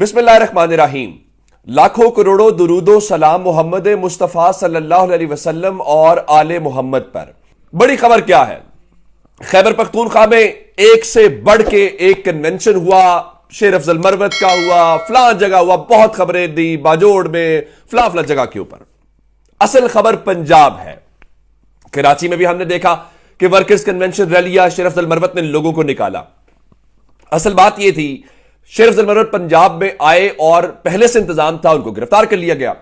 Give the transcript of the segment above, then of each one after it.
بسم اللہ الرحمن الرحیم۔ لاکھوں کروڑوں درود و سلام محمد مصطفیٰ صلی اللہ علیہ وسلم اور آل محمد پر۔ بڑی خبر کیا ہے؟ خیبر پختونخوا میں ایک سے بڑھ کے ایک کنونشن ہوا، شیر افضل مروت کا ہوا، فلاں جگہ ہوا، بہت خبریں دی، باجوڑ میں فلاں جگہ کے اوپر۔ اصل خبر پنجاب ہے۔ کراچی میں بھی ہم نے دیکھا کہ ورکرز کنونشن ریلیاں شیر افضل مروت نے لوگوں کو نکالا۔ اصل بات یہ تھی، شیر افضل مروت پنجاب میں آئے اور پہلے سے انتظام تھا، ان کو گرفتار کر لیا گیا۔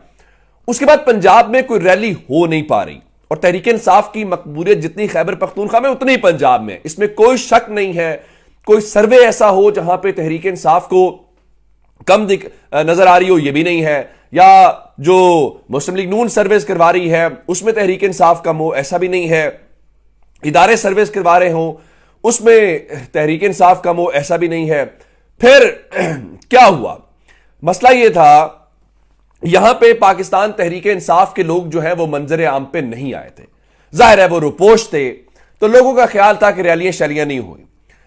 اس کے بعد پنجاب میں کوئی ریلی ہو نہیں پا رہی، اور تحریک انصاف کی مقبولیت جتنی خیبر پختونخوا میں اتنی پنجاب میں، اس میں کوئی شک نہیں ہے۔ کوئی سروے ایسا ہو جہاں پہ تحریک انصاف کو کم نظر آ رہی ہو، یہ بھی نہیں ہے، یا جو مسلم لیگ نون سرویز کروا رہی ہے اس میں تحریک انصاف کم ہو، ایسا بھی نہیں ہے۔ ادارے سرویز کروا رہے ہوں اس میں تحریک انصاف کم ہو، ایسا بھی نہیں ہے۔ پھر کیا ہوا؟ مسئلہ یہ تھا، یہاں پہ پاکستان تحریک انصاف کے لوگ جو ہیں وہ منظر عام پہ نہیں آئے تھے۔ ظاہر ہے وہ روپوش تھے، تو لوگوں کا خیال تھا کہ ریلیاں شیلیاں نہیں ہوئی۔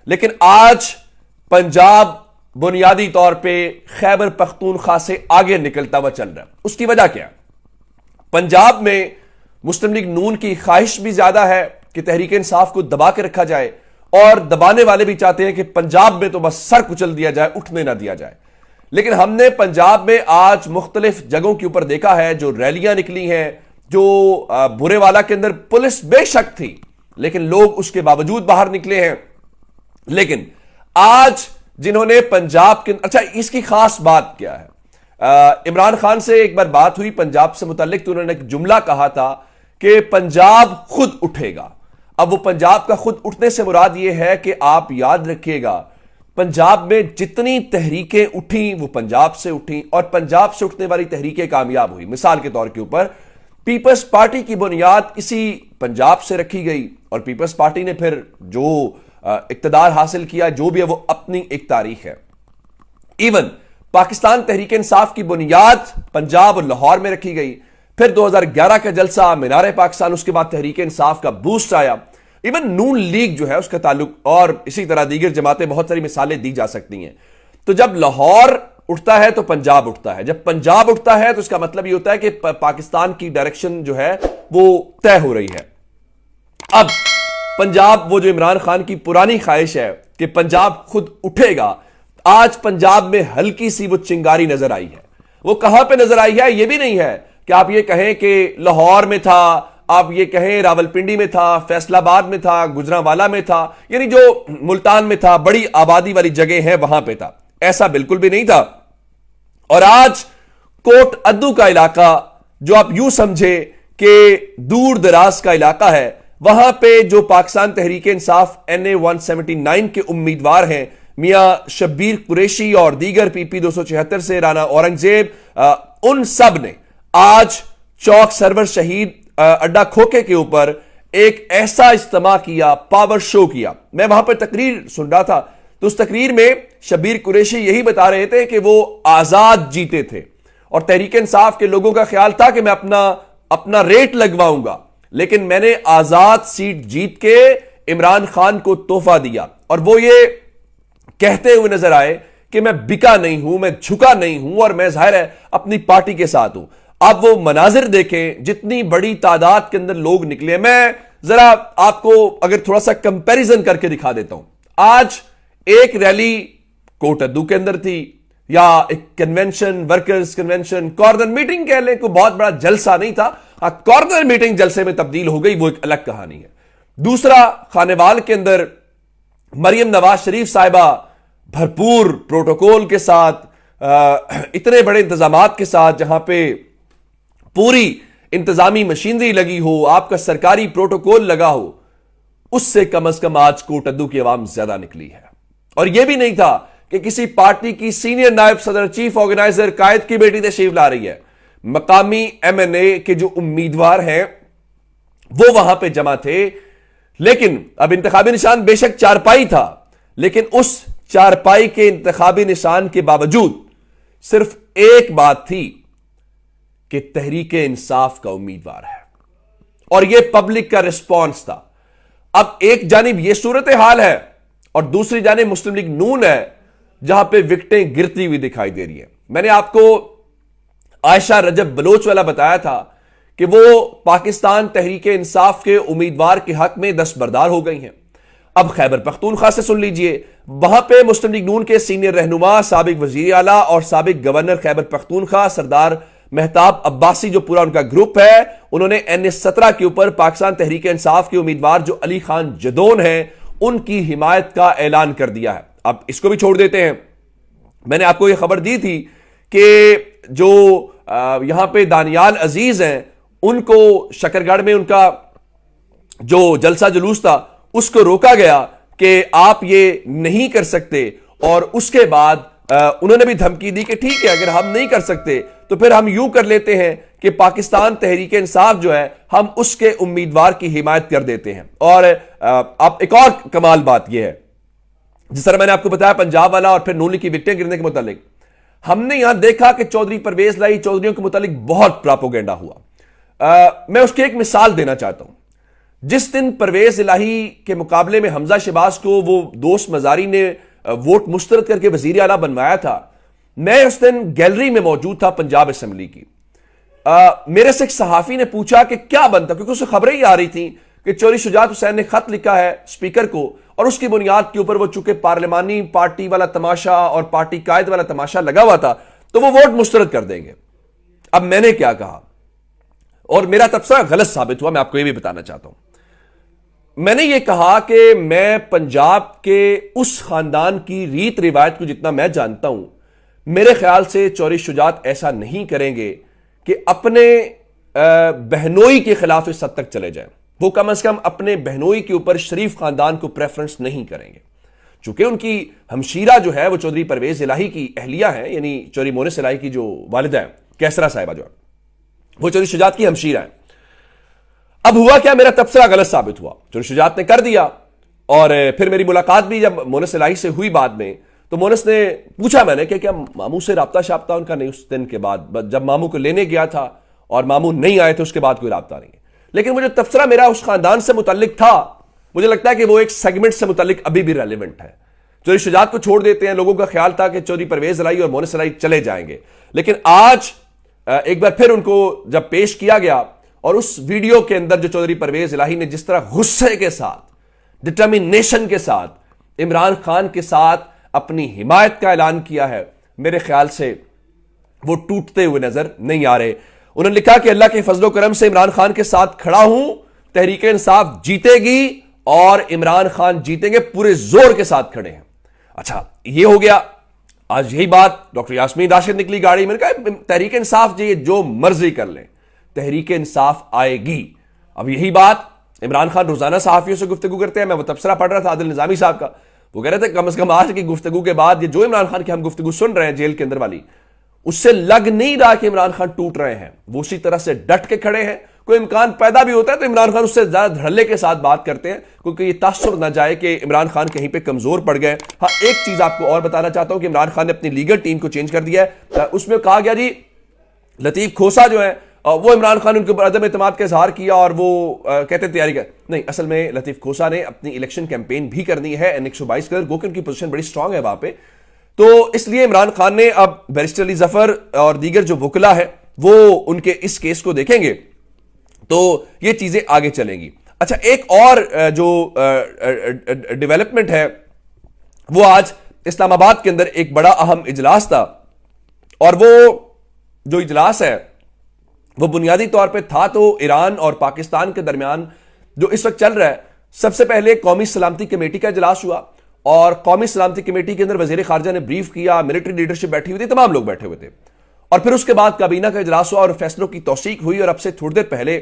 لیکن آج پنجاب بنیادی طور پہ خیبر پختونخوا سے آگے نکلتا ہوا چل رہا ہے۔ اس کی وجہ کیا؟ پنجاب میں مسلم لیگ نون کی خواہش بھی زیادہ ہے کہ تحریک انصاف کو دبا کے رکھا جائے، اور دبانے والے بھی چاہتے ہیں کہ پنجاب میں تو بس سر کچل دیا جائے، اٹھنے نہ دیا جائے۔ لیکن ہم نے پنجاب میں آج مختلف جگہوں کے اوپر دیکھا ہے، جو ریلیاں نکلی ہیں، جو برے والا کے اندر پولیس بے شک تھی لیکن لوگ اس کے باوجود باہر نکلے ہیں۔ لیکن آج جنہوں نے پنجاب کے اچھا، اس کی خاص بات کیا ہے؟ عمران خان سے ایک بار بات ہوئی پنجاب سے متعلق، تو انہوں نے ایک جملہ کہا تھا کہ پنجاب خود اٹھے گا۔ اب وہ پنجاب کا خود اٹھنے سے مراد یہ ہے کہ آپ یاد رکھیے گا، پنجاب میں جتنی تحریکیں اٹھیں وہ پنجاب سے اٹھیں، اور پنجاب سے اٹھنے والی تحریکیں کامیاب ہوئی۔ مثال کے طور کے اوپر پیپلز پارٹی کی بنیاد اسی پنجاب سے رکھی گئی، اور پیپلز پارٹی نے پھر جو اقتدار حاصل کیا جو بھی ہے وہ اپنی ایک تاریخ ہے۔ ایون پاکستان تحریک انصاف کی بنیاد پنجاب اور لاہور میں رکھی گئی، پھر 2011 کا جلسہ مینار پاکستان، اس کے بعد تحریک انصاف کا بوسٹ آیا۔ ایون نون لیگ جو ہے اس کا تعلق، اور اسی طرح دیگر جماعتیں، بہت ساری مثالیں دی جا سکتی ہیں۔ تو جب لاہور اٹھتا ہے تو پنجاب اٹھتا ہے، جب پنجاب اٹھتا ہے تو اس کا مطلب یہ ہوتا ہے کہ پاکستان کی ڈائریکشن جو ہے وہ طے ہو رہی ہے۔ اب پنجاب، وہ جو عمران خان کی پرانی خواہش ہے کہ پنجاب خود اٹھے گا، آج پنجاب میں ہلکی سی وہ چنگاری نظر آئی ہے۔ وہ کہاں پہ نظر آئی ہے؟ یہ بھی نہیں ہے کہ آپ یہ کہیں کہ لاہور میں تھا، آپ یہ کہیں راولپنڈی میں تھا، فیصل آباد میں تھا، گجرانوالہ میں تھا، یعنی جو ملتان میں تھا، بڑی آبادی والی جگہ ہے وہاں پہ تھا، ایسا بالکل بھی نہیں تھا۔ اور آج کوٹ ادو کا علاقہ، جو آپ یوں سمجھے کہ دور دراز کا علاقہ ہے، وہاں پہ جو پاکستان تحریک انصاف NA 179 کے امیدوار ہیں، میاں شبیر قریشی اور دیگر PP 276 سے رانا اورنگزیب، ان سب نے آج چوک سرور شہید اڈا کھوکے کے اوپر ایک ایسا اجتماع کیا، پاور شو کیا۔ میں وہاں پر تقریر سن رہا تھا، تو اس تقریر میں شبیر قریشی یہی بتا رہے تھے کہ وہ آزاد جیتے تھے، اور تحریک انصاف کے لوگوں کا خیال تھا کہ میں اپنا ریٹ لگواؤں گا، لیکن میں نے آزاد سیٹ جیت کے عمران خان کو تحفہ دیا۔ اور وہ یہ کہتے ہوئے نظر آئے کہ میں بکا نہیں ہوں، میں جھکا نہیں ہوں، اور میں ظاہر ہے اپنی پارٹی کے ساتھ ہوں۔ اب وہ مناظر دیکھیں، جتنی بڑی تعداد کے اندر لوگ نکلے۔ میں ذرا آپ کو اگر تھوڑا سا کمپیریزن کر کے دکھا دیتا ہوں۔ آج ایک ریلی کوٹ ادو کے اندر تھی، یا ایک convention, workers convention, corner meeting کہہ لیں، کوئی بہت بڑا جلسہ نہیں تھا، کارنر میٹنگ جلسے میں تبدیل ہو گئی، وہ ایک الگ کہانی ہے۔ دوسرا خانیوال کے اندر مریم نواز شریف صاحبہ بھرپور پروٹوکول کے ساتھ، اتنے بڑے انتظامات کے ساتھ، جہاں پہ پوری انتظامی مشینری لگی ہو، آپ کا سرکاری پروٹوکول لگا ہو، اس سے کم از کم آج کوٹ ادو کی عوام زیادہ نکلی ہے۔ اور یہ بھی نہیں تھا کہ کسی پارٹی کی سینئر نائب صدر، چیف آرگنائزر، قائد کی بیٹی تشریف لا رہی ہے۔ مقامی MNA کے جو امیدوار ہیں وہ وہاں پہ جمع تھے، لیکن اب انتخابی نشان بے شک چارپائی تھا، لیکن اس چارپائی کے انتخابی نشان کے باوجود صرف ایک بات تھی کہ تحریک انصاف کا امیدوار ہے، اور یہ پبلک کا رسپانس تھا۔ اب ایک جانب یہ صورتحال ہے اور دوسری جانب مسلم لیگ نون ہے، جہاں پہ وکٹیں گرتی ہوئی دکھائی دے رہی ہیں. میں نے آپ کو عائشہ رجب بلوچ والا بتایا تھا کہ وہ پاکستان تحریک انصاف کے امیدوار کے حق میں دستبردار ہو گئی ہیں. اب خیبر پختونخوا سے سن لیجئے, وہاں پہ مسلم لیگ نون کے سینئر رہنما, سابق وزیر اعلیٰ اور سابق گورنر خیبر پختونخوا سردار مہتاب عباسی, جو پورا ان کا گروپ ہے, انہوں نے NS-17 کے اوپر پاکستان تحریک انصاف کے امیدوار جو علی خان جدون ہیں ان کی حمایت کا اعلان کر دیا ہے. اب اس کو بھی چھوڑ دیتے ہیں. میں نے آپ کو یہ خبر دی تھی کہ جو یہاں پہ دانیال عزیز ہیں ان کو شکرگڑھ میں ان کا جو جلسہ جلوس تھا اس کو روکا گیا کہ آپ یہ نہیں کر سکتے, اور اس کے بعد انہوں نے بھی دھمکی دی کہ ٹھیک ہے اگر ہم نہیں کر سکتے تو پھر ہم یوں کر لیتے ہیں کہ پاکستان تحریک انصاف جو ہے ہم اس کے امیدوار کی حمایت کر دیتے ہیں. اور اب ایک اور کمال بات یہ ہے, جس طرح میں نے آپ کو بتایا پنجاب والا اور پھر نون لیگ کی وکٹیں گرنے کے متعلق, ہم نے یہاں دیکھا کہ چودھری پرویز لائی چودھریوں کے متعلق بہت پراپوگینڈا ہوا. میں اس کی ایک مثال دینا چاہتا ہوں. جس دن پرویز الہی کے مقابلے میں حمزہ شہباز کو وہ دوست مزاری نے ووٹ مسترد کر کے وزیر اعلیٰ بنوایا تھا, میں اس دن گیلری میں موجود تھا پنجاب اسمبلی کی. میرے سے ایک صحافی نے پوچھا کہ کیا بنتا, کیونکہ اسے خبریں ہی آ رہی تھیں کہ چوری شجاعت حسین نے خط لکھا ہے اسپیکر کو, اور اس کی بنیاد کے اوپر وہ چونکہ پارلیمانی پارٹی والا تماشا اور پارٹی قائد والا تماشا لگا ہوا تھا تو وہ ووٹ مسترد کر دیں گے. اب میں نے کیا کہا, اور میرا تبصرہ غلط ثابت ہوا, میں آپ کو یہ بھی بتانا چاہتا ہوں. میں نے یہ کہا کہ میں پنجاب کے اس خاندان کی ریت روایت کو جتنا میں جانتا ہوں, میرے خیال سے چوری شجاعت ایسا نہیں کریں گے کہ اپنے بہنوئی کے خلاف اس حد تک چلے جائیں. وہ کم از کم اپنے بہنوئی کے اوپر شریف خاندان کو پریفرنس نہیں کریں گے, چونکہ ان کی ہمشیرہ جو ہے وہ چودھری پرویز الہی کی اہلیہ ہیں, یعنی چودھری مونس الہی کی جو والدہ ہیں کیسرا صاحبہ جو ہے وہ چوری شجاعت کی ہمشیرہ ہیں. اب ہوا کیا, میرا تبصرہ غلط ثابت ہوا, چوری شجاعت نے کر دیا. اور پھر میری ملاقات بھی جب مونس الہی سے ہوئی بعد میں, تو مونس نے پوچھا میں نے کہ کیا ماموں سے رابطہ شابطہ ان کا نہیں. اس دن کے بعد جب ماموں کو لینے گیا تھا اور ماموں نہیں آئے تھے اس کے بعد کوئی رابطہ نہیں. لیکن وہ جو تبصرہ میرا اس خاندان سے متعلق تھا, مجھے لگتا ہے کہ وہ ایک سیگمنٹ سے متعلق ابھی بھی ریلیونٹ ہے. چوری شجاعت کو چھوڑ دیتے ہیں, لوگوں کا خیال تھا کہ چودھری پرویز الہی اور مونس الہی چلے جائیں گے, لیکن آج ایک بار پھر ان کو جب پیش کیا گیا, اور اس ویڈیو کے اندر جو چودھری پرویز الہی نے جس طرح غصے کے ساتھ, ڈٹرمینیشن کے ساتھ عمران خان کے ساتھ اپنی حمایت کا اعلان کیا ہے, میرے خیال سے وہ ٹوٹتے ہوئے نظر نہیں آ رہے. انہوں نے لکھا کہ اللہ کے فضل و کرم سے عمران خان کے ساتھ کھڑا ہوں, تحریک انصاف جیتے گی اور عمران خان جیتیں گے, پورے زور کے ساتھ کھڑے ہیں. اچھا یہ ہو گیا. آج یہی بات ڈاکٹر یاسمین راشد نکلی گاڑی میں, نے کہا تحریک انصاف جی جو مرضی کر لیں, تحریک انصاف آئے گی. اب یہی بات عمران خان روزانہ صحافیوں سے گفتگو کرتے ہیں. میں وہ تبصرہ پڑھ رہا تھا عادل نظامی صاحب کا, وہ کہہ رہے تھے کم از کم آج کی گفتگو کے بعد یہ جو عمران خان کی ہم گفتگو سن رہے ہیں جیل کے اندر والی, اس سے لگ نہیں رہا کہ عمران خان ٹوٹ رہے ہیں, وہ اسی طرح سے ڈٹ کے کھڑے ہیں. کوئی امکان پیدا بھی ہوتا ہے تو عمران خان اس سے زیادہ دھڑلے کے ساتھ بات کرتے ہیں, کیونکہ یہ تاثر نہ جائے کہ عمران خان کہیں پہ کمزور پڑ گئے. ہاں ایک چیز آپ کو اور بتانا چاہتا ہوں کہ عمران خان نے اپنی لیگل ٹیم کو چینج کر دیا ہے. اس میں کہا گیا جی لطیف کھوسا جو ہے وہ عمران خان ان کے اوپر عدم اعتماد کا اظہار کیا اور وہ کہتے تیاری کر, نہیں اصل میں لطیف کھوسا نے اپنی الیکشن کیمپین بھی کرنی ہے N122 کے اندر, گو کہ ان کی پوزیشن بڑی سٹرانگ ہے وہاں پہ. تو اس لیے عمران خان نے اب بیرسٹر علی ظفر اور دیگر جو وکلا ہے وہ ان کے اس کیس کو دیکھیں گے تو یہ چیزیں آگے چلیں گی. اچھا ایک اور جو ڈیولپمنٹ ہے وہ آج اسلام آباد کے اندر ایک بڑا اہم اجلاس تھا, اور وہ جو اجلاس ہے وہ بنیادی طور پہ تھا تو ایران اور پاکستان کے درمیان جو اس وقت چل رہا ہے. سب سے پہلے قومی سلامتی کمیٹی کا اجلاس ہوا, اور قومی سلامتی کمیٹی کے اندر وزیر خارجہ نے بریف کیا, ملٹری لیڈرشپ بیٹھی ہوئی تھی, تمام لوگ بیٹھے ہوئے تھے, اور پھر اس کے بعد کابینہ کا اجلاس ہوا اور فیصلوں کی توثیق ہوئی. اور اب سے تھوڑی دیر پہلے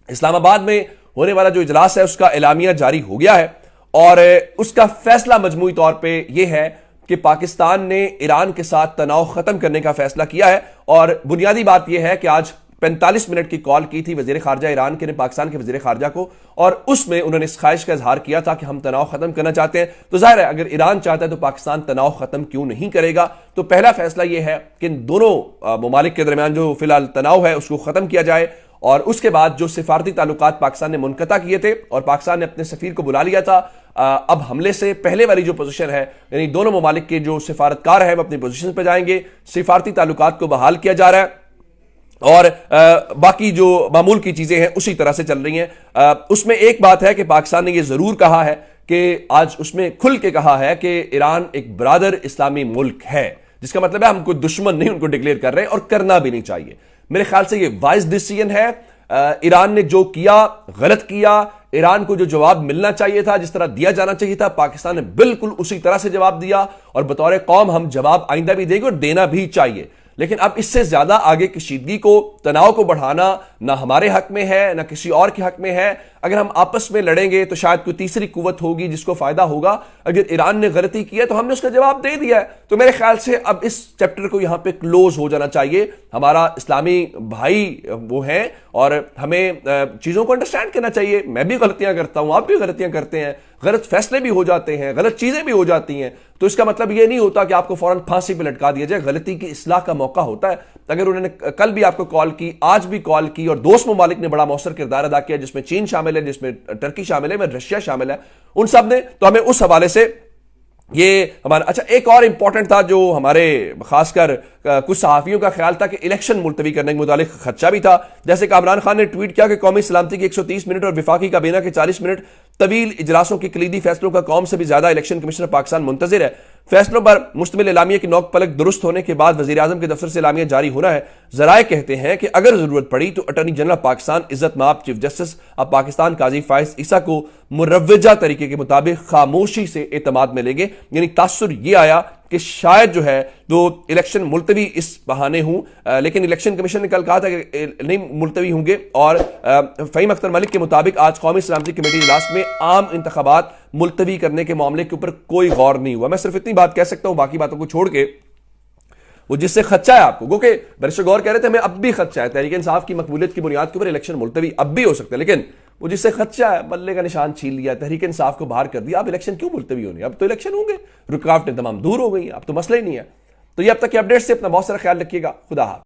اسلام آباد میں ہونے والا جو اجلاس ہے اس کا اعلامیہ جاری ہو گیا ہے, اور اس کا فیصلہ مجموعی طور پہ یہ ہے کہ پاکستان نے ایران کے ساتھ تناؤ ختم کرنے کا فیصلہ کیا ہے. اور بنیادی بات یہ ہے کہ آج 45 منٹ کی کال کی تھی وزیر خارجہ ایران کے نے پاکستان کے وزیر خارجہ کو, اور اس میں انہوں نے اس خواہش کا اظہار کیا تھا کہ ہم تناؤ ختم کرنا چاہتے ہیں. تو ظاہر ہے اگر ایران چاہتا ہے تو پاکستان تناؤ ختم کیوں نہیں کرے گا. تو پہلا فیصلہ یہ ہے کہ ان دونوں ممالک کے درمیان جو فی الحال تناؤ ہے اس کو ختم کیا جائے, اور اس کے بعد جو سفارتی تعلقات پاکستان نے منقطع کیے تھے اور پاکستان نے اپنے سفیر کو بلا لیا تھا، اب حملے سے پہلے والی جو پوزیشن ہے، یعنی دونوں ممالک کے جو سفارتکار ہیں وہ اپنی پوزیشن پہ جائیں گے، سفارتی تعلقات کو بحال کیا جا رہا ہے اور باقی جو معمول کی چیزیں ہیں اسی طرح سے چل رہی ہیں۔ اس میں ایک بات ہے کہ پاکستان نے یہ ضرور کہا ہے کہ آج اس میں کھل کے کہا ہے کہ ایران ایک برادر اسلامی ملک ہے، جس کا مطلب ہے ہم کوئی دشمن نہیں ان کو ڈکلیئر کر رہے اور کرنا بھی نہیں چاہیے۔ میرے خیال سے یہ وائز ڈیسیژن ہے۔ ایران نے جو کیا غلط کیا، ایران کو جو جواب ملنا چاہیے تھا، جس طرح دیا جانا چاہیے تھا، پاکستان نے بالکل اسی طرح سے جواب دیا اور بطور قوم ہم جواب آئندہ بھی دیں گے اور دینا بھی چاہیے۔ لیکن اب اس سے زیادہ آگے کشیدگی کو، تناؤ کو بڑھانا نہ ہمارے حق میں ہے نہ کسی اور کے حق میں ہے۔ اگر ہم آپس میں لڑیں گے تو شاید کوئی تیسری قوت ہوگی جس کو فائدہ ہوگا۔ اگر ایران نے غلطی کی ہے تو ہم نے اس کا جواب دے دیا ہے، تو میرے خیال سے اب اس چیپٹر کو یہاں پہ کلوز ہو جانا چاہیے۔ ہمارا اسلامی بھائی وہ ہیں اور ہمیں چیزوں کو انڈرسٹینڈ کرنا چاہیے۔ میں بھی غلطیاں کرتا ہوں، آپ بھی غلطیاں کرتے ہیں، غلط فیصلے بھی ہو جاتے ہیں، غلط چیزیں بھی ہو جاتی ہیں، تو اس کا مطلب یہ نہیں ہوتا کہ آپ کو فوراً پھانسی پہ لٹکا دیا جائے۔ غلطی کی اصلاح کا موقع ہوتا ہے۔ اگر انہوں نے کل بھی آپ کو کال کی، آج بھی کال کی، اور دوست ممالک نے بڑا مؤثر کردار ادا کیا، جس میں چین شامل ہے، جس میں ٹرکی شامل ہے، میں رشیا شامل ہے، ان سب نے، تو ہمیں اس حوالے سے یہ ہمارا اچھا ایک اور امپورٹنٹ تھا جو ہمارے خاص کر کچھ صحافیوں کا خیال تھا کہ الیکشن ملتوی کرنے کے متعلق خدشہ بھی تھا۔ جیسے کہ عمران خان نے ٹویٹ کیا کہ قومی سلامتی کے 130 منٹ اور وفاقی کابینہ کے 40 منٹ طویل اجلاسوں کے کلیدی فیصلوں کا قوم سے بھی زیادہ الیکشن کمشنر پاکستان منتظر ہے۔ فیصلوں پر مشتمل اعلامیہ کی نوک پلک درست ہونے کے بعد وزیر اعظم کے دفتر سے اعلامیہ جاری ہونا ہے۔ ذرائع کہتے ہیں کہ اگر ضرورت پڑی تو اٹارنی جنرل پاکستان عزت مآب چیف جسٹس اب پاکستان قاضی فائز عیسیٰ کو مروجہ طریقے کے مطابق خاموشی سے اعتماد میں لیں گے۔ یعنی تاثر یہ آیا کہ شاید جو ہے تو الیکشن ملتوی اس بہانے ہوں، لیکن الیکشن کمیشن نے کل کہا تھا کہ نہیں ملتوی ہوں گے، اور فہیم اختر ملک کے مطابق آج قومی سلامتی کمیٹی اجلاس میں عام انتخابات ملتوی کرنے کے معاملے کے اوپر کوئی غور نہیں ہوا۔ میں صرف اتنی بات کہہ سکتا ہوں، باقی باتوں کو چھوڑ کے وہ جس سے خدشہ ہے آپ کو، کہ بیرسٹر غور کہہ رہے تھے ہمیں اب بھی خدشہ ہے تحریک انصاف کی مقبولیت کی بنیاد کے اوپر الیکشن ملتوی اب بھی ہو سکتا ہے، لیکن وہ جس سے خدشہ ہے بلے کا نشان چھین لیا، تحریک انصاف کو باہر کر دیا، اب الیکشن کیوں ملتوی ہونے؟ اب تو الیکشن ہوں گے، رکاوٹیں تمام دور ہو گئی ہیں، اب تو مسئلہ ہی نہیں ہے۔ تو یہ اب تک کے اپڈیٹ سے اپنا بہت سارا خیال رکھیے گا۔ خدا حافظ۔